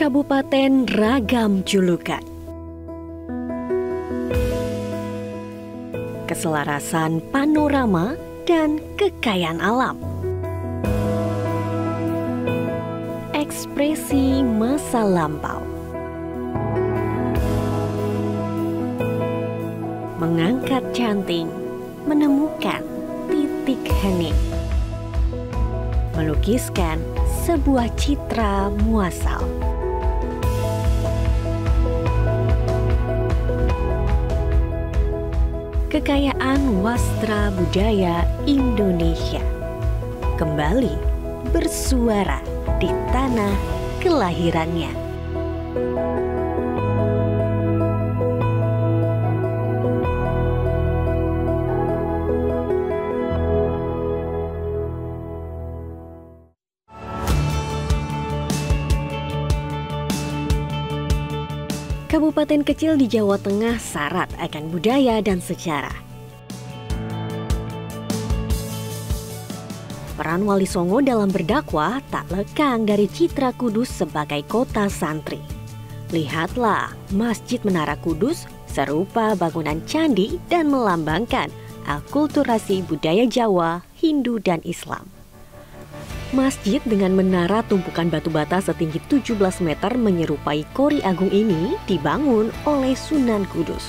Kabupaten ragam julukan. Keselarasan panorama dan kekayaan alam. Ekspresi masa lampau. Mengangkat canting, menemukan titik hening. Melukiskan sebuah citra muasal. Kekayaan wastra budaya Indonesia kembali bersuara di tanah kelahirannya. Kabupaten kecil di Jawa Tengah syarat akan budaya dan sejarah. Peran Wali Songo dalam berdakwah tak lekang dari citra Kudus sebagai kota santri. Lihatlah Masjid Menara Kudus serupa bangunan candi dan melambangkan akulturasi budaya Jawa, Hindu, dan Islam. Masjid dengan menara tumpukan batu bata setinggi 17 meter menyerupai Kori Agung ini dibangun oleh Sunan Kudus.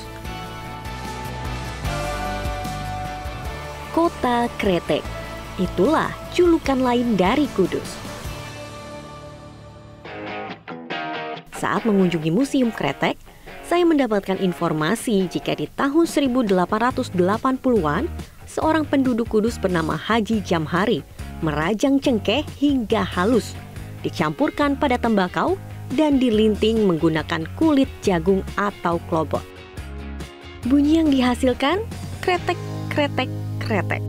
Kota Kretek, itulah julukan lain dari Kudus. Saat mengunjungi Museum Kretek, saya mendapatkan informasi jika di tahun 1880-an, seorang penduduk Kudus bernama Haji Jamhari merajang cengkeh hingga halus, dicampurkan pada tembakau dan dilinting menggunakan kulit jagung atau klobok. Bunyi yang dihasilkan kretek, kretek, kretek.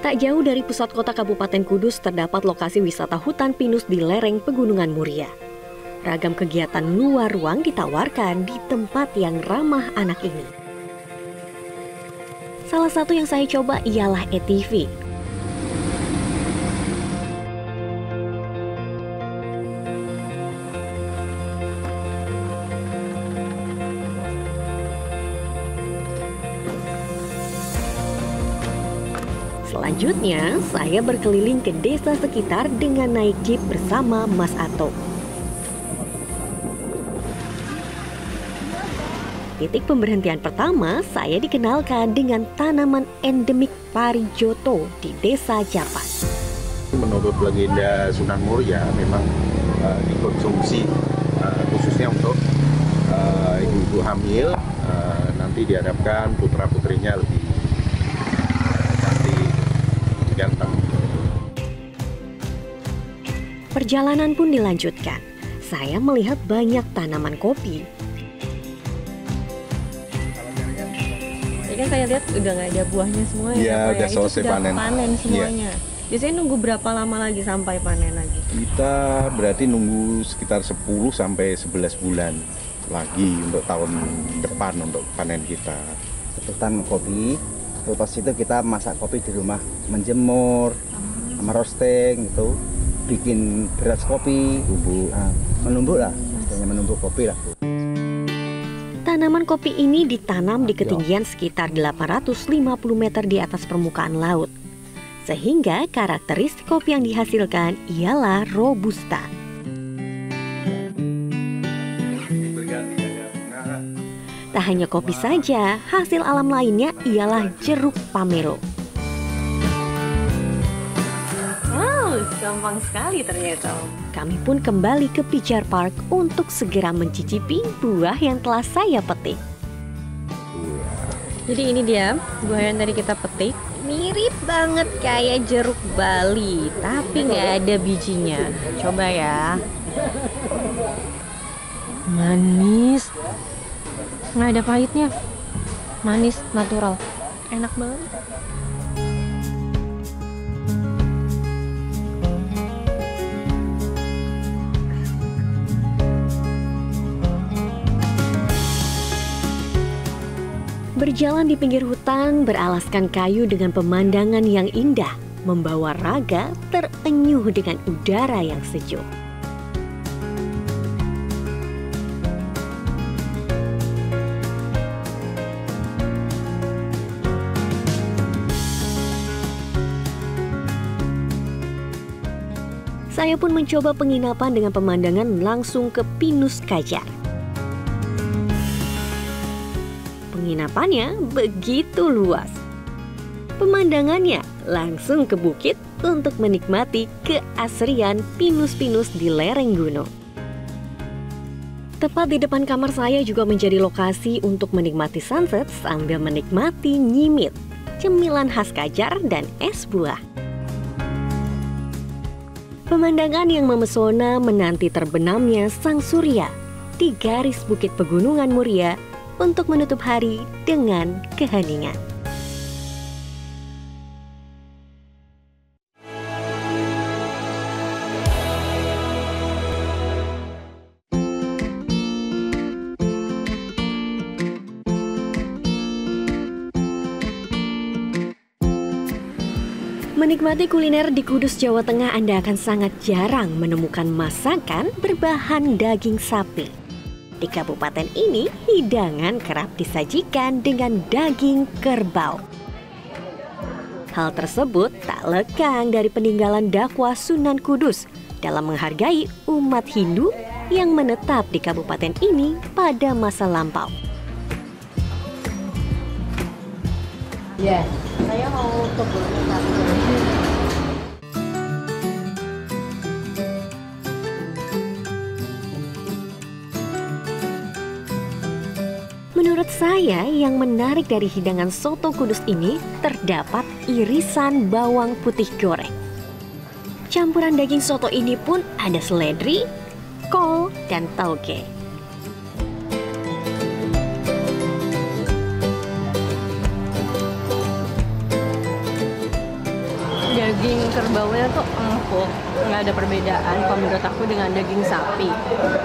Tak jauh dari pusat kota Kabupaten Kudus terdapat lokasi wisata hutan pinus di lereng Pegunungan Muria. Ragam kegiatan luar ruang ditawarkan di tempat yang ramah anak ini. Salah satu yang saya coba ialah ATV. Selanjutnya, saya berkeliling ke desa sekitar dengan naik jeep bersama Mas Ato. Titik pemberhentian pertama, saya dikenalkan dengan tanaman endemik Parijoto di Desa Japan. Menurut legenda Sunan Muria, memang dikonsumsi khususnya untuk ibu-ibu hamil, nanti diharapkan putra-putrinya lebih ganteng. Perjalanan pun dilanjutkan. Saya melihat banyak tanaman kopi. Ini kan saya lihat udah nggak ada buahnya semua ya, ya udah selesai panen. Panen semuanya. Ya. Biasanya nunggu berapa lama lagi sampai panen lagi? Kita berarti nunggu sekitar 10 sampai 11 bulan lagi untuk tahun depan untuk panen kita. Hutan kopi. Terus itu kita masak kopi di rumah, menjemur, sama roasting gitu, bikin beras kopi, bubuk, menumbuk lah, hanya menumbuk kopi lah. Tanaman kopi ini ditanam di ketinggian sekitar 850 meter di atas permukaan laut. Sehingga karakteristik kopi yang dihasilkan ialah Robusta. Tak hanya kopi saja, hasil alam lainnya ialah jeruk pamelo. Wow, gampang sekali ternyata. Kami pun kembali ke Pijar Park untuk segera mencicipi buah yang telah saya petik. Jadi ini dia buah yang tadi kita petik. Mirip banget kayak jeruk Bali, tapi nggak ada bijinya. Coba ya. Manis. Nggak ada pahitnya, manis, natural, enak banget. Berjalan di pinggir hutan beralaskan kayu dengan pemandangan yang indah, membawa raga terenyuh dengan udara yang sejuk. Saya pun mencoba penginapan dengan pemandangan langsung ke Pinus Kajar. Penginapannya begitu luas. Pemandangannya langsung ke bukit untuk menikmati keasrian pinus-pinus di lereng gunung. Tepat di depan kamar saya juga menjadi lokasi untuk menikmati sunset sambil menikmati nyimit, cemilan khas Kajar dan es buah. Pemandangan yang memesona menanti terbenamnya sang surya di garis bukit pegunungan Muria untuk menutup hari dengan keheningan. Menikmati kuliner di Kudus, Jawa Tengah, Anda akan sangat jarang menemukan masakan berbahan daging sapi. Di kabupaten ini, hidangan kerap disajikan dengan daging kerbau. Hal tersebut tak lekang dari peninggalan dakwah Sunan Kudus dalam menghargai umat Hindu yang menetap di kabupaten ini pada masa lampau. Ya, saya mau kebun satu. Menurut saya, yang menarik dari hidangan soto Kudus ini terdapat irisan bawang putih goreng. Campuran daging soto ini pun ada seledri, kol, dan tauge. Daging kerbaunya tuh empuk, nggak ada perbedaan kalau menurut aku dengan daging sapi.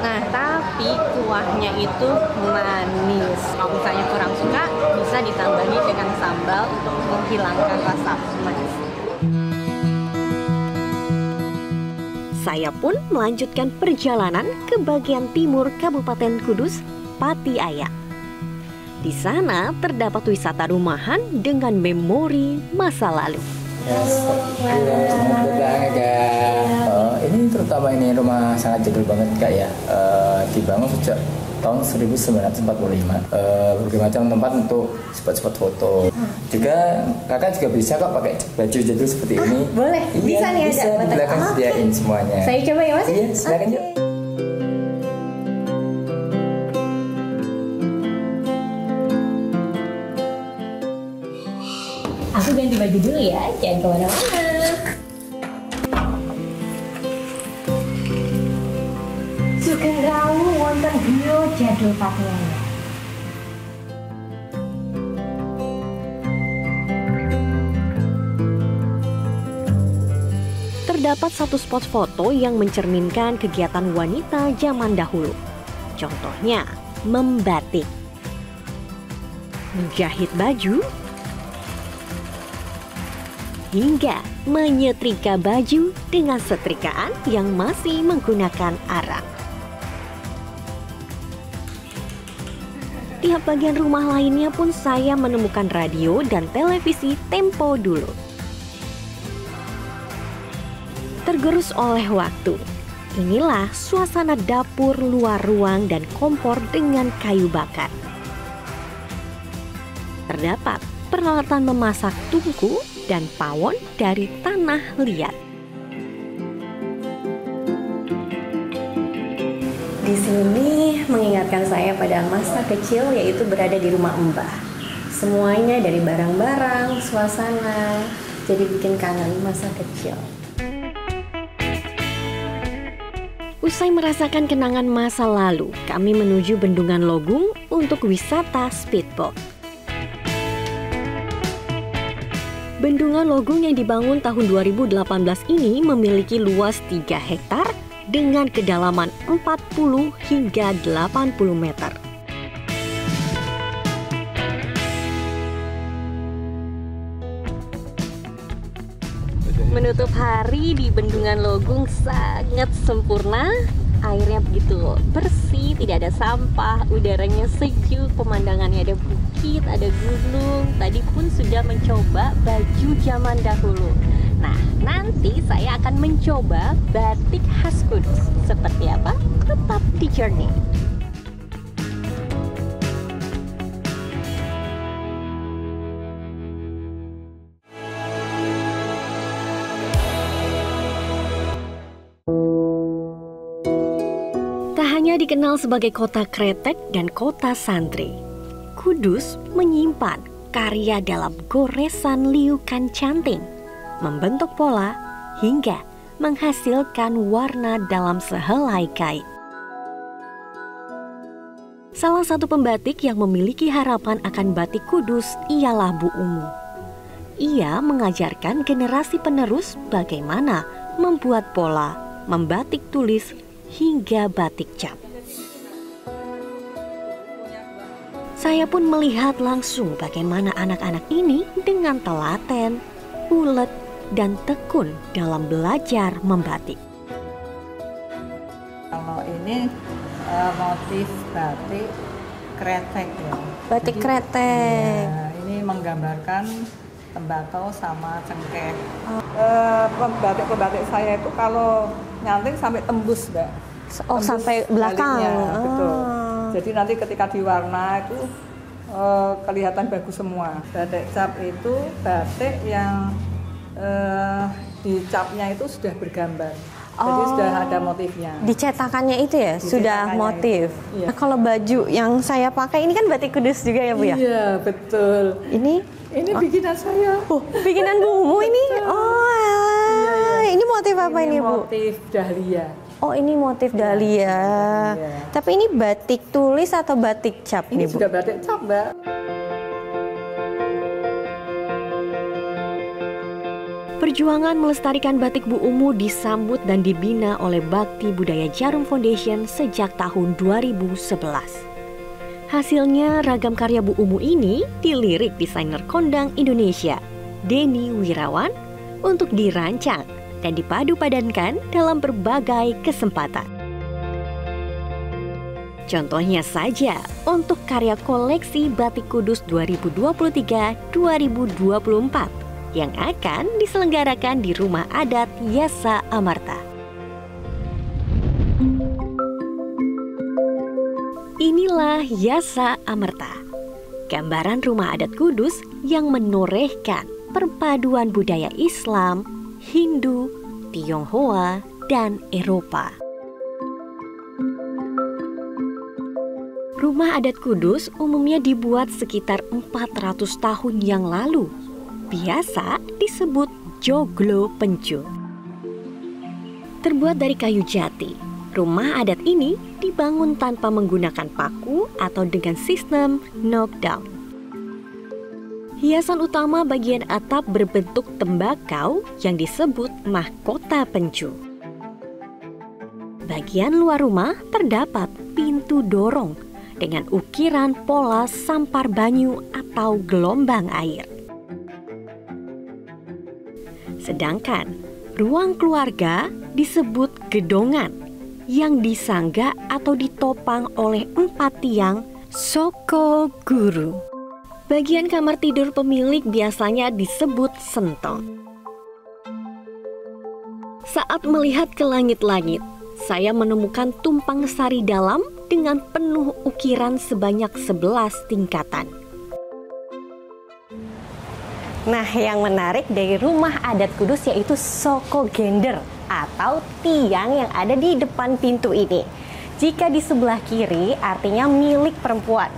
Nah, tapi kuahnya itu manis. Kalau misalnya kurang suka, bisa ditambahi dengan sambal untuk menghilangkan rasa manis. Saya pun melanjutkan perjalanan ke bagian timur Kabupaten Kudus, Pati Ayak. Di sana terdapat wisata rumahan dengan memori masa lalu. Selamat datang Kak. Ini terutama ini rumah sangat jadul banget Kak ya. Dibangun sejak tahun 1945. Berbagai macam tempat untuk spot-spot foto. Juga kakak juga bisa kok pakai baju jadul seperti ini. Boleh, iya, bisa nih bisa, ada. Di belakang sediain semuanya. Saya coba ya Mas? Iya, silakan yuk. Aku ganti baju dulu ya, jangan kemana-mana. Sugeng rawuh wonten griya jadul Pati Ayak. Terdapat satu spot foto yang mencerminkan kegiatan wanita zaman dahulu. Contohnya, membatik, menjahit baju, hingga menyetrika baju dengan setrikaan yang masih menggunakan arang. Di bagian rumah lainnya pun saya menemukan radio dan televisi tempo dulu. Tergerus oleh waktu, inilah suasana dapur luar ruang dan kompor dengan kayu bakar. Terdapat peralatan memasak tungku dan pawon dari tanah liat. Di sini mengingatkan saya pada masa kecil, yaitu berada di rumah Mbah. Semuanya dari barang-barang, suasana, jadi bikin kangen masa kecil. Usai merasakan kenangan masa lalu, kami menuju Bendungan Logung untuk wisata speedboat. Bendungan Logung yang dibangun tahun 2018 ini memiliki luas 3 hektar dengan kedalaman 40 hingga 80 meter. Menutup hari di Bendungan Logung sangat sempurna. Airnya begitu bersih, tidak ada sampah, udaranya sejuk, pemandangannya ada bukit, ada gunung. Tadi pun sudah mencoba baju zaman dahulu. Nah, nanti saya akan mencoba batik khas Kudus. Seperti apa? Tetap di Journey. Tak hanya dikenal sebagai kota kretek dan kota santri, Kudus menyimpan karya dalam goresan liukan canting, membentuk pola hingga menghasilkan warna dalam sehelai kain. Salah satu pembatik yang memiliki harapan akan batik Kudus ialah Bu Umu. Ia mengajarkan generasi penerus bagaimana membuat pola, membatik tulis, hingga batik cap. Saya pun melihat langsung bagaimana anak-anak ini dengan telaten, ulet, dan tekun dalam belajar membatik. Kalau ini motif batik kretek ya. Batik kretek. Ya, ini menggambarkan tembakau sama cengkeh. Pembatik saya itu kalau nyanting sampai tembus, Mbak. Oh, tembus sampai belakang. baliknya, betul. Jadi nanti ketika diwarna itu kelihatan bagus semua. Batik cap itu batik yang di capnya itu sudah bergambar. Jadi sudah ada motifnya. Dicetakannya itu ya, sudah motif. Iya. Nah, kalau baju yang saya pakai ini kan batik Kudus juga ya, Bu ya? Iya, betul. Ini Bikinan saya. oh, bikinan Bu Umu ini. Oh, ini motif apa ini, Bu? Motif dahlia. Oh, ini motif dahlia. Iya. Tapi ini batik tulis atau batik cap Ini nih, Bu? juga batik cap, Mbak. Perjuangan melestarikan batik Bu Umu disambut dan dibina oleh Bakti Budaya Jarum Foundation sejak tahun 2011. Hasilnya, ragam karya Bu Umu ini dilirik desainer kondang Indonesia, Denny Wirawan, untuk dirancang dan dipadu-padankan dalam berbagai kesempatan. Contohnya saja untuk karya koleksi Batik Kudus 2023-2024 yang akan diselenggarakan di Rumah Adat Yasa Amarta. Inilah Yasa Amarta, gambaran rumah adat Kudus yang menorehkan perpaduan budaya Islam, Hindu, Tionghoa, dan Eropa. Rumah adat Kudus umumnya dibuat sekitar 400 tahun yang lalu. Biasa disebut joglo pencu. Terbuat dari kayu jati, rumah adat ini dibangun tanpa menggunakan paku atau dengan sistem knockdown. Hiasan utama bagian atap berbentuk tembakau yang disebut mahkota pencu. Bagian luar rumah terdapat pintu dorong dengan ukiran pola sampar banyu atau gelombang air. Sedangkan ruang keluarga disebut gedongan yang disangga atau ditopang oleh 4 tiang soko guru. Bagian kamar tidur pemilik biasanya disebut sentong. Saat melihat ke langit-langit, saya menemukan tumpang sari dalam dengan penuh ukiran sebanyak 11 tingkatan. Nah, yang menarik dari rumah adat Kudus yaitu soko gender atau tiang yang ada di depan pintu ini. Jika di sebelah kiri artinya milik perempuan.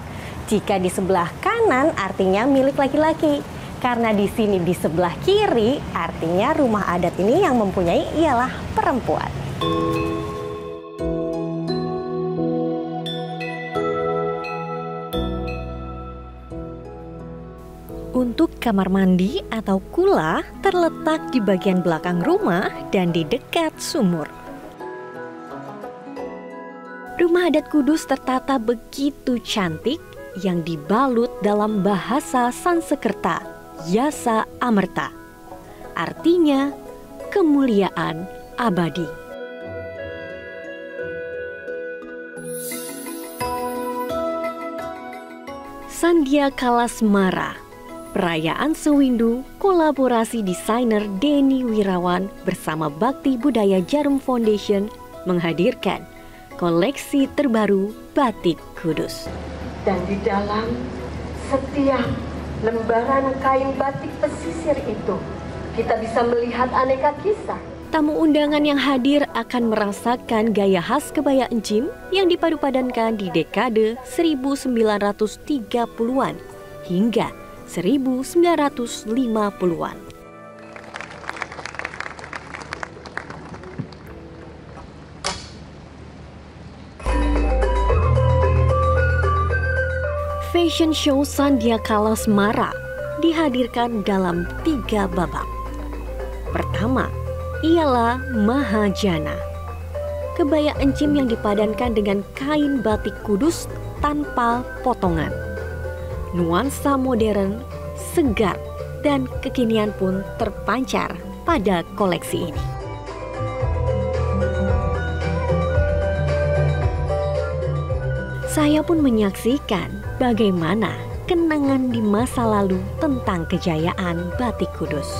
Jika di sebelah kanan artinya milik laki-laki. Karena di sini di sebelah kiri artinya rumah adat ini yang mempunyai ialah perempuan. Untuk kamar mandi atau kula terletak di bagian belakang rumah dan di dekat sumur. Rumah adat Kudus tertata begitu cantik yang dibalut dalam bahasa Sansekerta, Yasa Amarta. Artinya kemuliaan abadi. Sandhya Kalasmara, Perayaan Sewindu, kolaborasi desainer Denny Wirawan bersama Bakti Budaya Jarum Foundation menghadirkan koleksi terbaru Batik Kudus. Dan di dalam setiap lembaran kain batik pesisir itu, kita bisa melihat aneka kisah. Tamu undangan yang hadir akan merasakan gaya khas kebaya encim yang dipadupadankan di dekade 1930-an hingga 1950-an. Fashion Show Sandiakala Semara dihadirkan dalam 3 babak. Pertama, ialah Mahajana. Kebaya encim yang dipadankan dengan kain batik kudus tanpa potongan. Nuansa modern, segar, dan kekinian pun terpancar pada koleksi ini. Saya pun menyaksikan bagaimana kenangan di masa lalu tentang kejayaan batik kudus.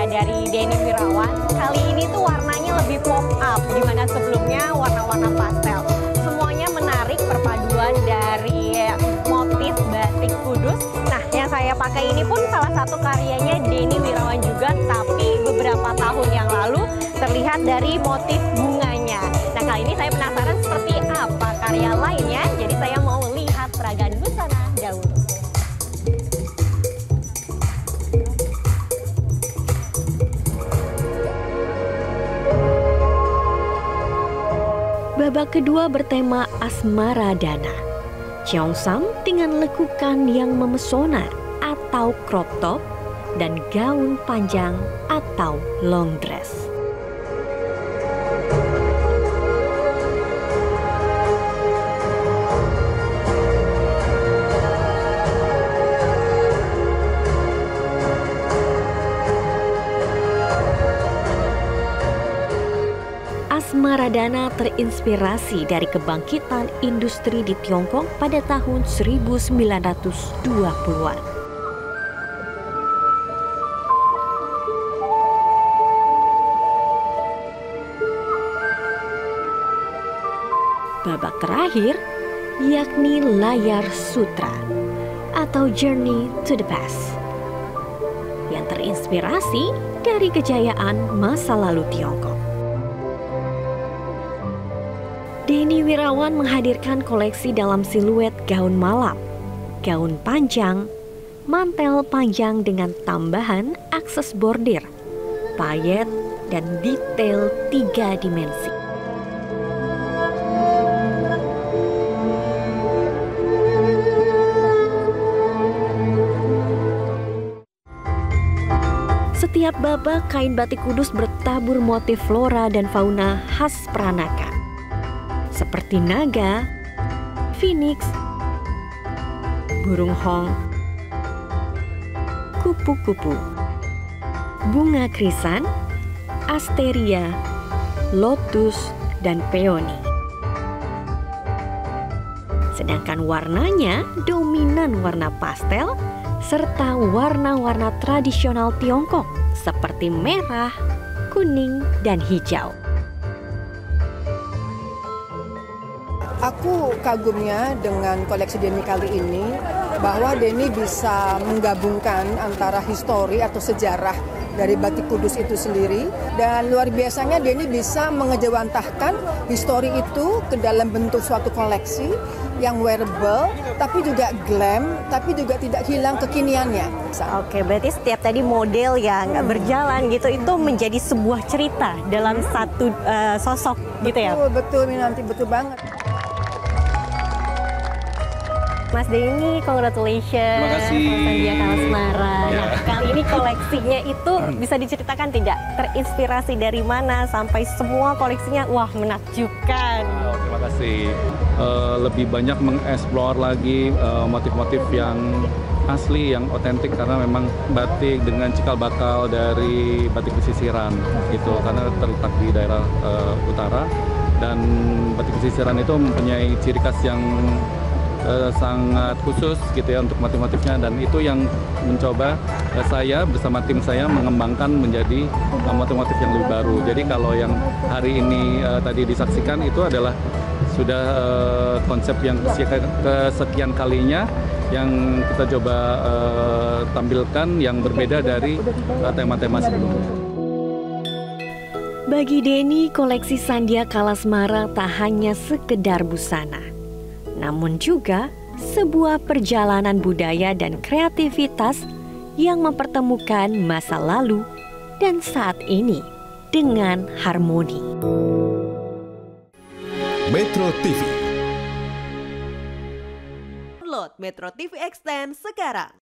Dari Denny Wirawan. Kali ini tuh warnanya lebih pop up, di mana sebelumnya warna-warna pastel. Semuanya menarik perpaduan dari motif batik kudus. Nah, yang saya pakai ini pun salah satu karyanya Denny Wirawan juga, tapi beberapa tahun yang lalu terlihat dari motif bunganya. Nah, kali ini saya penasaran seperti apa karya lainnya, jadi saya mau lihat peragaan busana dahulu. Babak kedua bertema Asmara Dana. Cheongsam dengan lekukan yang memesona atau crop top dan gaun panjang atau long dress. Asmaradana terinspirasi dari kebangkitan industri di Tiongkok pada tahun 1920-an. Babak terakhir yakni layar sutra atau Journey to the Past yang terinspirasi dari kejayaan masa lalu Tiongkok. Denny Wirawan menghadirkan koleksi dalam siluet gaun malam, gaun panjang, mantel panjang dengan tambahan akses bordir, payet, dan detail 3 dimensi. Setiap babak kain batik kudus bertabur motif flora dan fauna khas Peranakan, seperti naga, phoenix, burung hong, kupu-kupu, bunga krisan, asteria, lotus, dan peony. Sedangkan warnanya dominan warna pastel serta warna-warna tradisional Tiongkok seperti merah, kuning, dan hijau. Aku kagumnya dengan koleksi Denny kali ini bahwa Denny bisa menggabungkan antara histori atau sejarah dari batik kudus itu sendiri, dan luar biasanya Denny bisa mengejawantahkan histori itu ke dalam bentuk suatu koleksi yang wearable, tapi juga glam, tapi juga tidak hilang kekiniannya. Oke, berarti setiap tadi model yang berjalan gitu itu menjadi sebuah cerita dalam satu sosok gitu ya? Betul, Minanti, betul banget. Mas Denny, congratulations. Terima kasih. Sandiakala Semara. Ya. Nah, kali ini koleksinya itu bisa diceritakan tidak? Terinspirasi dari mana sampai semua koleksinya wah menakjubkan. Terima kasih. Lebih banyak mengeksplor lagi motif-motif yang asli, yang otentik, karena memang batik dengan cikal bakal dari batik pesisiran gitu, karena terletak di daerah utara, dan batik pesisiran itu mempunyai ciri khas yang sangat khusus gitu ya untuk motif-motifnya, dan itu yang mencoba saya bersama tim saya mengembangkan menjadi motif-motif yang lebih baru. Jadi kalau yang hari ini tadi disaksikan itu adalah sudah konsep yang kesekian kalinya yang kita coba tampilkan yang berbeda dari tema-tema sebelumnya. Bagi Denny, koleksi Sandia Kalasmara tak hanya sekedar busana, namun juga sebuah perjalanan budaya dan kreativitas yang mempertemukan masa lalu dan saat ini dengan harmoni. Metro TV. Download Metro TV Extend sekarang.